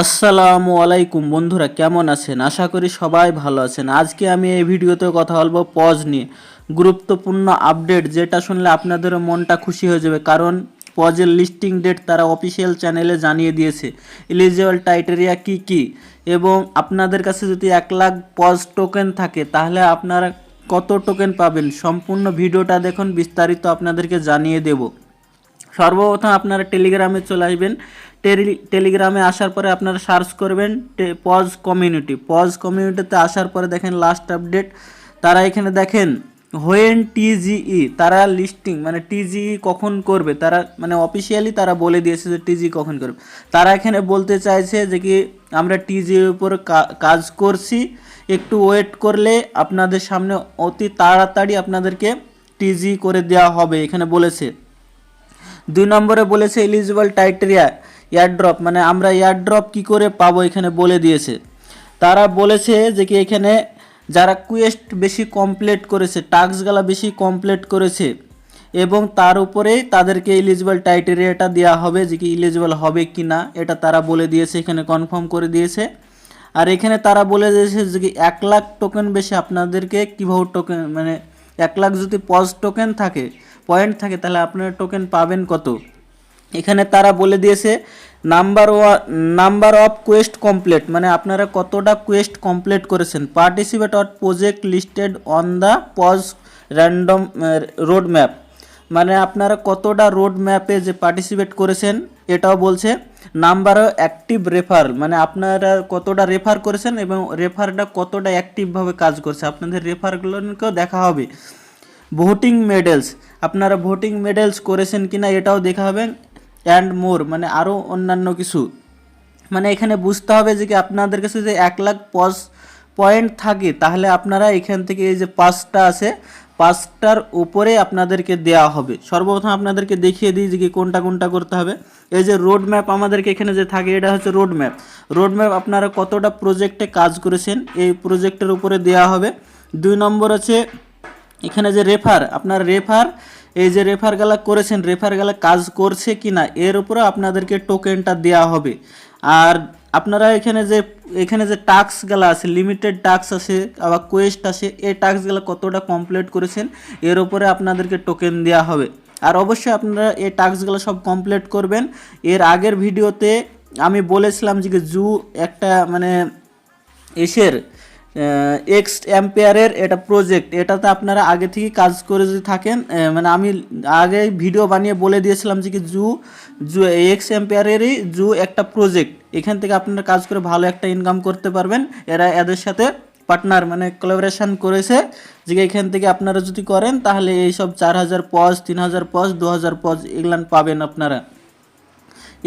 আসসালামু আলাইকুম বন্ধুরা, কেমন আছেন? আশা করি সবাই ভালো আছেন। আজকে আমি এই ভিডিওতে কথা বলবো পজ নিয়ে। গুরুত্বপূর্ণ আপডেট যেটা শুনলে আপনাদের মনটা খুশি হয়ে যাবে, কারণ পজের লিস্টিং ডেট তারা অফিসিয়াল চ্যানেলে জানিয়ে দিয়েছে। এলিজিবল ক্রাইটেরিয়া কি কি, এবং আপনাদের কাছে যদি 1,00,000 পজ টোকেন থাকে তাহলে আপনারা কত টোকেন পাবেন। সম্পূর্ণ ভিডিওটা দেখুন, বিস্তারিত আপনাদেরকে জানিয়ে দেব। সর্বপ্রথম আপনারা টেলিগ্রামে চলে আসবেন। টেলিগ্রামে আসার পরে আপনারা সার্চ করবেন পজ কমিউনিটিতে আসার পরে দেখেন লাস্ট আপডেট। তারা এখানে দেখেন হোয়েন টিজিই তারা লিস্টিং মানে টিজিই কখন করবে, তারা মানে অফিসিয়ালি তারা বলে দিয়েছে যে টিজি কখন করবে। তারা এখানে বলতে চাইছে যে কি আমরা টিজির উপর কাজ করছি, একটু ওয়েট করলে আপনাদের সামনে অতি তাড়াতাড়ি আপনাদেরকে টিজি করে দেওয়া হবে এখানে বলেছে। 2 নম্বরে বলেছে এলিজিবল ক্রাইটেরিয়া এয়ারড্রপ, মানে আমরা এয়ারড্রপ কি করে পাবো এখানে বলে দিয়েছে। তারা বলেছে যে কি এখানে যারা কোয়েস্ট বেশি কমপ্লিট করেছে, টাস্কগুলো বেশি কমপ্লিট করেছে, এবং তার উপরেই তাদেরকে এলিজিবল ক্রাইটেরিয়াটা দেওয়া হবে যে কি এলিজিবল হবে কি না, এটা তারা বলে দিয়েছে, এখানে কনফার্ম করে দিয়েছে। আর এখানে তারা বলে দিয়েছে যে কি 1,00,000 টোকেন বেশি আপনাদেরকে কীভাবে টোকেন মানে 1,00,000 যদি পজ টোকেন থাকে পয়েন্ট থাকে তাহলে আপনারা টোকেন পাবেন কত। এখানে তারা বলে দিয়েছে নাম্বার অফ কোয়েস্ট কমপ্লিট, মানে আপনারা কতটা কোয়েস্ট কমপ্লিট করেছেন। Participate or project listed on the pause random road map, মানে আপনারা কতটা রোড ম্যাপে যে পার্টিসিপেট করেছেন এটাও বলছে। নাম্বার অ্যাক্টিভ রেফার, মানে আপনারা কতটা রেফার করেছেন এবং রেফারটা কতটা অ্যাক্টিভভাবে কাজ করছে, আপনাদের রেফারগুলোকেও দেখা হবে। ভোটিং মেডেলস, আপনারা ভোটিং মেডেলস করেছেন কিনা এটাও দেখা হবে। অ্যান্ড মোর, মানে আরও অন্যান্য কিছু, মানে এখানে বুঝতে হবে যে কি আপনাদের কাছে যে 1,00,000 পয়েন্ট থাকে তাহলে আপনারা এখান থেকে এই যে 5টা আছে 5টার উপরে আপনাদেরকে দেওয়া হবে। সর্বপ্রথম আপনাদেরকে দেখিয়ে দিই যে কি কোনটা কোনটা করতে হবে। এই যে রোড ম্যাপ আমাদেরকে এখানে যে থাকে এটা হচ্ছে রোড ম্যাপ আপনারা কতটা প্রজেক্টে কাজ করেছেন এই প্রজেক্টের উপরে দেওয়া হবে। 2 নম্বর আছে এখানে যে রেফার, আপনার এই যে রেফারগুলা করেছেন রেফারগুলা কাজ করছে কি না এর উপরে আপনাদেরকে টোকেনটা দেওয়া হবে। আর আপনারা এখানে যে টাস্কগুলো আছে, লিমিটেড টাস্ক আছে আবার কোয়েস্ট আছে, এই টাস্কগুলো কতটা কমপ্লিট করেছেন এর উপরে আপনাদেরকে টোকেন দেওয়া হবে। আর অবশ্যই আপনারা এই টাস্কগুলো সব কমপ্লিট করবেন। এর আগের ভিডিওতে আমি বলেছিলাম যে জু একটা মানে এসের এক্স অ্যাম্পিয়ারের এটা প্রজেক্ট, এটাতে আপনারা আগে থেকে কাজ করে যদি থাকেন, মানে আমি আগে ভিডিও বানিয়ে বলে দিয়েছিলাম যে কি জু এক্স অ্যাম্পিয়ারেরই একটা প্রজেক্ট, এখান থেকে আপনারা কাজ করে ভালো একটা ইনকাম করতে পারবেন। এদের সাথে পার্টনার মানে কোলাবোরেশন করেছে যে এখান থেকে আপনারা যদি করেন তাহলে এই সব 4,000 পজ 3,000 পজ 2,000 পজ এগুলান পাবেন আপনারা।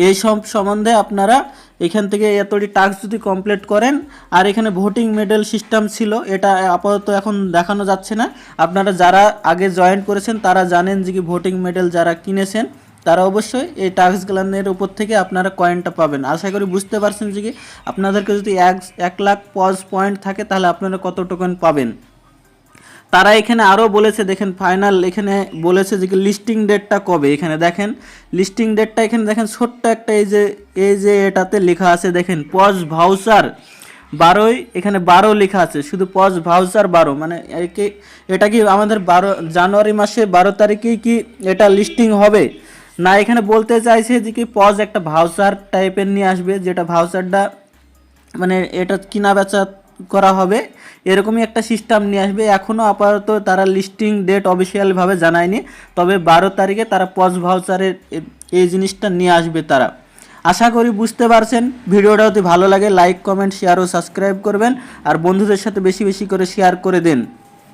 এই সব সম্বন্ধে আপনারা এখান থেকে এতটি টাস্ক যদি কমপ্লিট করেন। আর এখানে ভোটিং মেডেল সিস্টেম ছিল, এটা আপাতত এখন দেখানো যাচ্ছে না। আপনারা যারা আগে জয়েন করেছেন তারা জানেন যে কি ভোটিং মেডেল যারা কিনেছেন তারা অবশ্যই এই টাস্কগুলোর উপর থেকে আপনারা কয়েনটা পাবেন। আশা করি বুঝতে পারছেন যে কি আপনাদেরকে যদি 1,00,000 পজ পয়েন্ট থাকে তাহলে আপনারা কত টোকেন পাবেন। তারা এখানে আরও বলেছে, দেখেন ফাইনাল এখানে বলেছে যে লিস্টিং ডেটটা কবে। এখানে দেখেন লিস্টিং ডেটটা, এখানে দেখেন ছোট্ট একটা এই যে এটাতে লেখা আছে, দেখেন পজ ভাউচার 12, এখানে 12 লেখা আছে, শুধু পজ ভাউচার 12, মানে এটা কি আমাদের জানুয়ারি মাসে 12 তারিখেই কি এটা লিস্টিং হবে না। এখানে বলতে চাইছে যে কি পজ একটা ভাউচার টাইপের নিয়ে আসবে, যেটা ভাউচারটা মানে এটা কিনা বেচা করা হবে এরকমই একটা সিস্টেম নিয়ে আসবে। এখনও আপাতত তারা লিস্টিং ডেট অফিসিয়ালভাবে জানায়নি, তবে 12 তারিখে তারা পজ ভাউচারের এই জিনিসটা নিয়ে আসবে তারা। আশা করি বুঝতে পারছেন। ভিডিওটা যদি ভালো লাগে লাইক কমেন্ট শেয়ার ও সাবস্ক্রাইব করবেন, আর বন্ধুদের সাথে বেশি বেশি করে শেয়ার করে দেন।